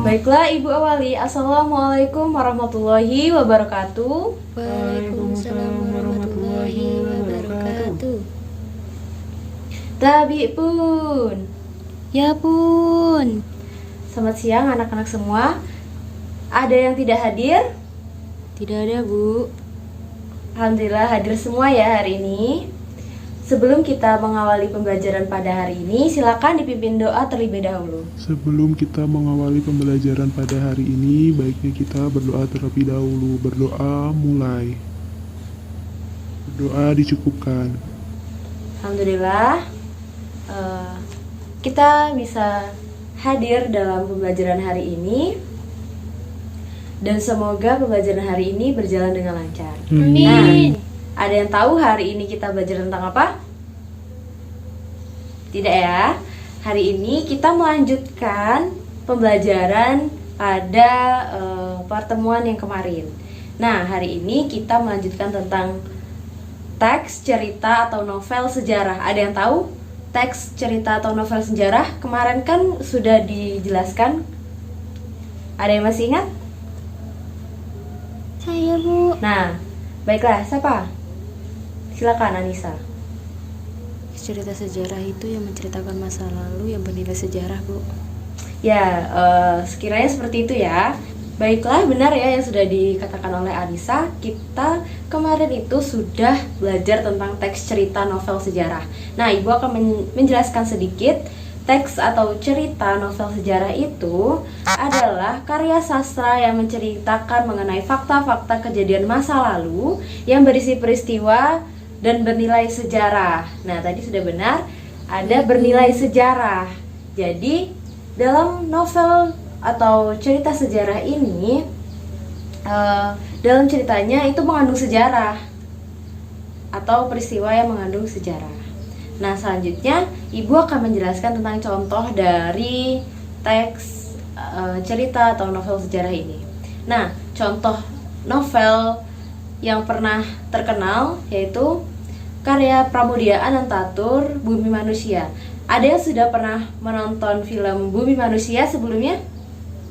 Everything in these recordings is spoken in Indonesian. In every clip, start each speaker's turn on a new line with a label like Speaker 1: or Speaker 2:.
Speaker 1: Baiklah Ibu awali. Assalamualaikum warahmatullahi wabarakatuh.
Speaker 2: Waalaikumsalam warahmatullahi wabarakatuh.
Speaker 1: Tabi pun.
Speaker 2: Ya pun.
Speaker 1: Selamat siang anak-anak semua. Ada yang tidak hadir?
Speaker 2: Tidak ada, Bu.
Speaker 1: Alhamdulillah hadir semua ya hari ini. Sebelum kita mengawali pembelajaran pada hari ini, silakan dipimpin doa terlebih dahulu.
Speaker 3: Sebelum kita mengawali pembelajaran pada hari ini, baiknya kita berdoa terlebih dahulu. Berdoa mulai. Berdoa dicukupkan.
Speaker 1: Alhamdulillah kita bisa hadir dalam pembelajaran hari ini. Dan semoga pembelajaran hari ini berjalan dengan lancar.
Speaker 2: Amin.
Speaker 1: Ada yang tahu hari ini kita belajar tentang apa? Tidak ya? Hari ini kita melanjutkan pembelajaran pada pertemuan yang kemarin. Nah, hari ini kita melanjutkan tentang teks, cerita, atau novel sejarah. Ada yang tahu teks, cerita, atau novel sejarah? Kemarin kan sudah dijelaskan. Ada yang masih ingat?
Speaker 2: Saya, Bu.
Speaker 1: Nah, baiklah, siapa? Silakan Anissa.
Speaker 2: Cerita sejarah itu yang menceritakan masa lalu yang bernilai sejarah, Bu.
Speaker 1: Ya, sekiranya seperti itu ya. Baiklah, benar ya yang sudah dikatakan oleh Anissa. Kita kemarin itu sudah belajar tentang teks cerita novel sejarah. Nah, Ibu akan menjelaskan sedikit. Teks atau cerita novel sejarah itu adalah karya sastra yang menceritakan mengenai fakta-fakta kejadian masa lalu yang berisi peristiwa dan bernilai sejarah. Nah, tadi sudah benar, ada bernilai sejarah. Jadi, dalam novel atau cerita sejarah ini, dalam ceritanya itu mengandung sejarah atau peristiwa yang mengandung sejarah. Nah, selanjutnya Ibu akan menjelaskan tentang contoh dari teks cerita atau novel sejarah ini. Nah, contoh novel yang pernah terkenal yaitu karya Pramudia Anantatur, Bumi Manusia. Ada yang sudah pernah menonton film Bumi Manusia sebelumnya?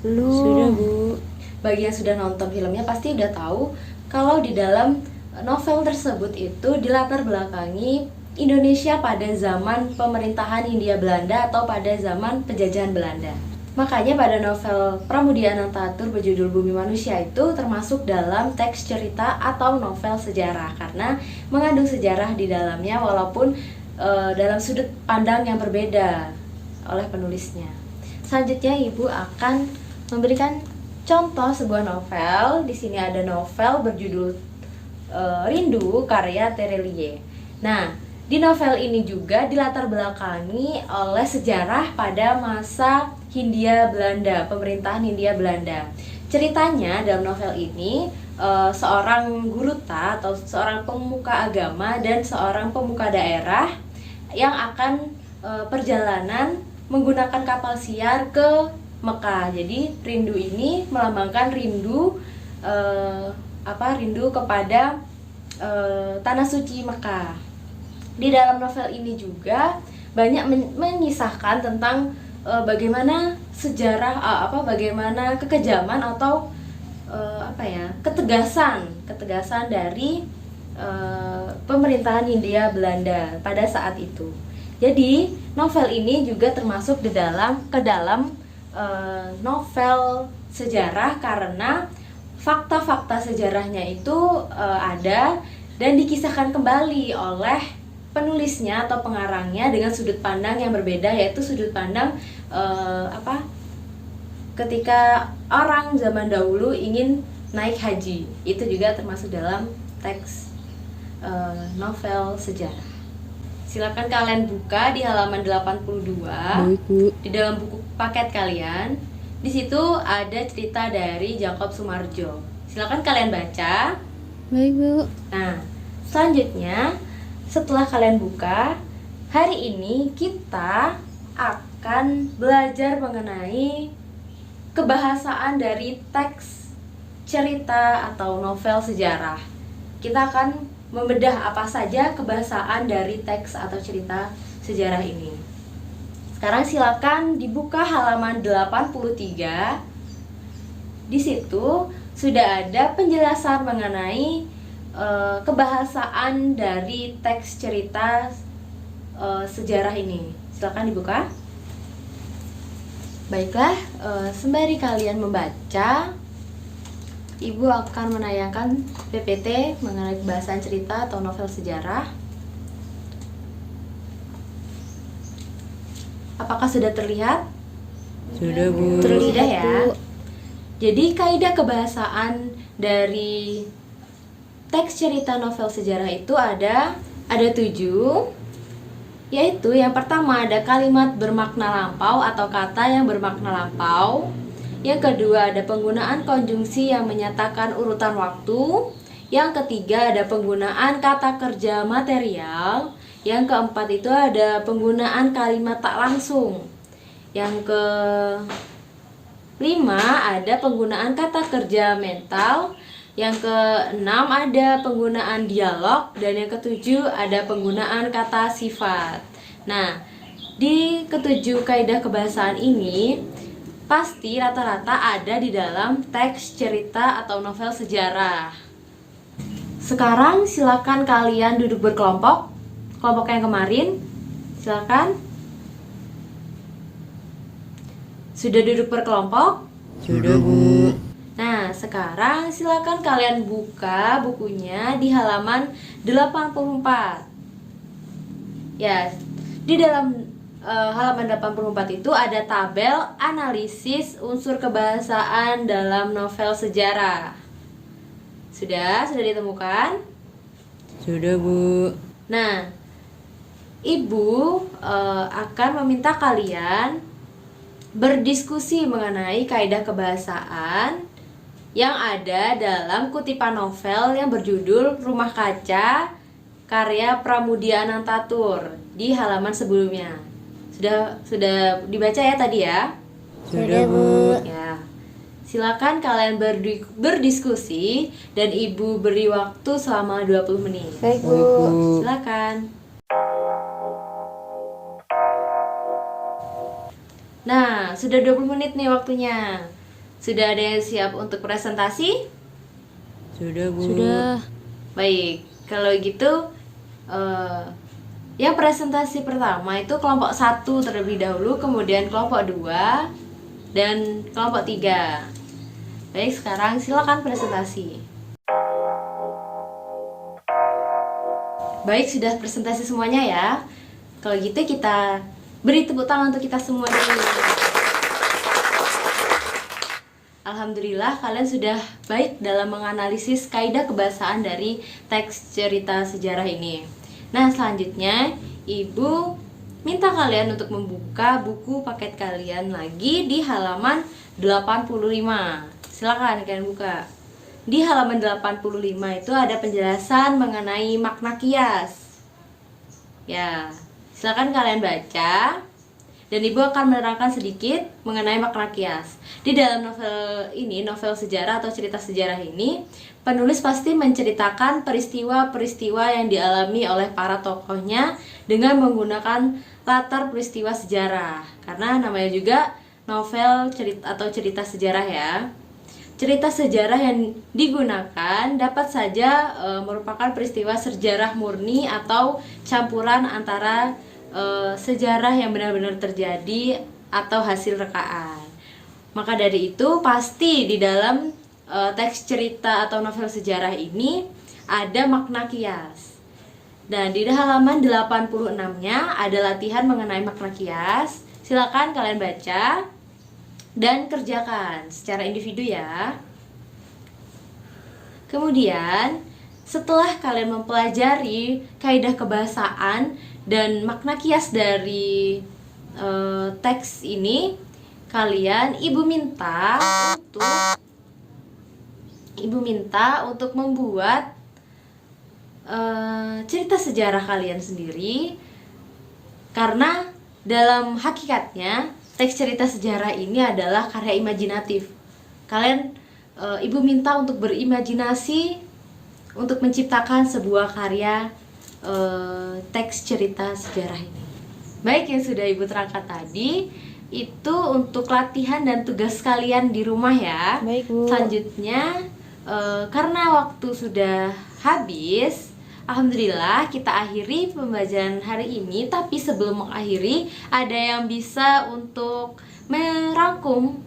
Speaker 2: Sudah, Bu.
Speaker 1: Bagi yang sudah nonton filmnya pasti udah tahu kalau di dalam novel tersebut itu dilatar belakangi Indonesia pada zaman pemerintahan Hindia Belanda atau pada zaman penjajahan Belanda. Makanya pada novel Pramudia Anantatur berjudul Bumi Manusia itu termasuk dalam teks cerita atau novel sejarah karena mengandung sejarah di dalamnya walaupun dalam sudut pandang yang berbeda oleh penulisnya. Selanjutnya Ibu akan memberikan contoh sebuah novel. Di sini ada novel berjudul Rindu karya Terelie. Nah, di novel ini juga dilatar belakangi oleh sejarah pada masa Hindia Belanda, pemerintahan Hindia Belanda. Ceritanya dalam novel ini seorang guruta atau seorang pemuka agama dan seorang pemuka daerah yang akan perjalanan menggunakan kapal siar ke Mekah. Jadi rindu ini melambangkan rindu rindu kepada tanah suci Mekah. Di dalam novel ini juga banyak mengisahkan tentang bagaimana sejarah bagaimana kekejaman atau ketegasan dari pemerintahan Hindia Belanda pada saat itu. Jadi novel ini juga termasuk ke dalam novel sejarah karena fakta-fakta sejarahnya itu ada dan dikisahkan kembali oleh penulisnya atau pengarangnya dengan sudut pandang yang berbeda, yaitu sudut pandang ketika orang zaman dahulu ingin naik haji. Itu juga termasuk dalam teks novel sejarah. Silakan kalian buka di halaman 82.
Speaker 2: Baik, Bu.
Speaker 1: Di dalam buku paket kalian, di situ ada cerita dari Jacob Sumarjo. Silakan kalian baca.
Speaker 2: Baik, Bu.
Speaker 1: Nah, selanjutnya setelah kalian buka, hari ini kita akan belajar mengenai kebahasaan dari teks cerita atau novel sejarah. Kita akan membedah apa saja kebahasaan dari teks atau cerita sejarah ini. Sekarang silakan dibuka halaman 83 Di situ sudah ada penjelasan mengenai kebahasaan dari teks cerita sejarah ini. Silakan dibuka. Baiklah, sembari kalian membaca, Ibu akan menayangkan PPT mengenai kebahasaan cerita atau novel sejarah. Apakah sudah terlihat?
Speaker 4: Sudah, Bu.
Speaker 1: Sudah ya. Jadi kaidah kebahasaan dari teks cerita novel sejarah itu ada 7, yaitu yang pertama ada kalimat bermakna lampau atau kata yang bermakna lampau. Yang kedua ada penggunaan konjungsi yang menyatakan urutan waktu. Yang ketiga ada penggunaan kata kerja material. Yang keempat itu ada penggunaan kalimat tak langsung. Yang kelima ada penggunaan kata kerja mental. Yang keenam ada penggunaan dialog. Dan yang ketujuh ada penggunaan kata sifat. Nah, di ketujuh kaidah kebahasaan ini pasti rata-rata ada di dalam teks cerita atau novel sejarah. Sekarang silakan kalian duduk berkelompok. Kelompok yang kemarin, silakan. Sudah duduk berkelompok?
Speaker 4: Sudah, Bu.
Speaker 1: Nah, sekarang silakan kalian buka bukunya di halaman 84. Ya, di dalam halaman 84 itu ada tabel analisis unsur kebahasaan dalam novel sejarah. Sudah ditemukan?
Speaker 4: Sudah, Bu.
Speaker 1: Nah, Ibu akan meminta kalian berdiskusi mengenai kaidah kebahasaan yang ada dalam kutipan novel yang berjudul Rumah Kaca karya Pramudia Anantatur di halaman sebelumnya. Sudah dibaca ya tadi ya?
Speaker 4: Sudah, Bu.
Speaker 1: Ya. Silakan kalian berdiskusi dan Ibu beri waktu selama 20 menit.
Speaker 4: Baik, Bu.
Speaker 1: Silakan. Nah, sudah 20 menit nih waktunya. Sudah ada yang siap untuk presentasi?
Speaker 4: Sudah, Bu.
Speaker 2: Sudah.
Speaker 1: Baik, kalau gitu yang presentasi pertama itu kelompok 1 terlebih dahulu, kemudian kelompok 2 dan kelompok 3. Baik, sekarang silakan presentasi. Baik, sudah presentasi semuanya ya. Kalau gitu kita beri tepuk tangan untuk kita semua dulu. Alhamdulillah kalian sudah baik dalam menganalisis kaidah kebahasaan dari teks cerita sejarah ini. Nah, selanjutnya Ibu minta kalian untuk membuka buku paket kalian lagi di halaman 85. Silakan kalian buka. Di halaman 85 itu ada penjelasan mengenai makna kias. Ya, silakan kalian baca. Dan Ibu akan menerangkan sedikit mengenai makna kias. Di dalam novel ini, novel sejarah atau cerita sejarah ini, penulis pasti menceritakan peristiwa-peristiwa yang dialami oleh para tokohnya dengan menggunakan latar peristiwa sejarah. Karena namanya juga novel cerita atau cerita sejarah ya. Cerita sejarah yang digunakan dapat saja merupakan peristiwa sejarah murni atau campuran antara sejarah yang benar-benar terjadi atau hasil rekaan. Maka dari itu pasti di dalam teks cerita atau novel sejarah ini ada makna kias. Dan di halaman 86-nya ada latihan mengenai makna kias. Silakan kalian baca dan kerjakan secara individu ya. Kemudian setelah kalian mempelajari kaidah kebahasaan dan makna kias dari teks ini, Ibu minta untuk membuat cerita sejarah kalian sendiri. Karena dalam hakikatnya teks cerita sejarah ini adalah karya imajinatif. Ibu minta untuk berimajinasi untuk menciptakan sebuah karya teks cerita sejarah ini. Baik, yang sudah Ibu terangkan tadi, itu untuk latihan dan tugas kalian di rumah ya.
Speaker 2: Baik, Bu.
Speaker 1: Selanjutnya karena waktu sudah habis, alhamdulillah kita akhiri pembelajaran hari ini. Tapi sebelum mengakhiri, ada yang bisa untuk merangkum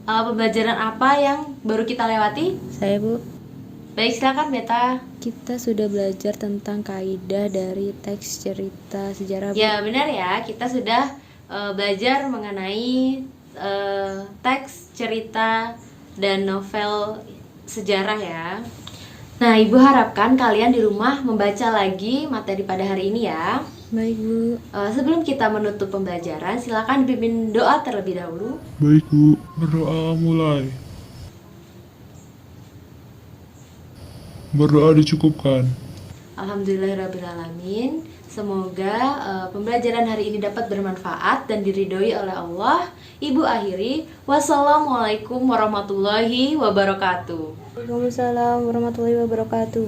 Speaker 1: pembelajaran apa yang baru kita lewati?
Speaker 2: Saya, Bu.
Speaker 1: Baik, silakan Beta.
Speaker 2: Kita sudah belajar tentang kaidah dari teks cerita sejarah, Bu.
Speaker 1: Ya benar ya, kita sudah belajar mengenai teks cerita dan novel sejarah ya. Nah, Ibu harapkan kalian di rumah membaca lagi materi pada hari ini ya.
Speaker 2: Baik, Bu.
Speaker 1: Sebelum kita menutup pembelajaran, silakan dipimpin doa terlebih dahulu.
Speaker 3: Baik Bu, berdoa mulai. Berdoa dicukupkan.
Speaker 1: Alhamdulillahirrabbilalamin. Semoga pembelajaran hari ini dapat bermanfaat dan diridhoi oleh Allah. Ibu akhiri, wassalamualaikum warahmatullahi wabarakatuh.
Speaker 2: Waalaikumsalam warahmatullahi wabarakatuh.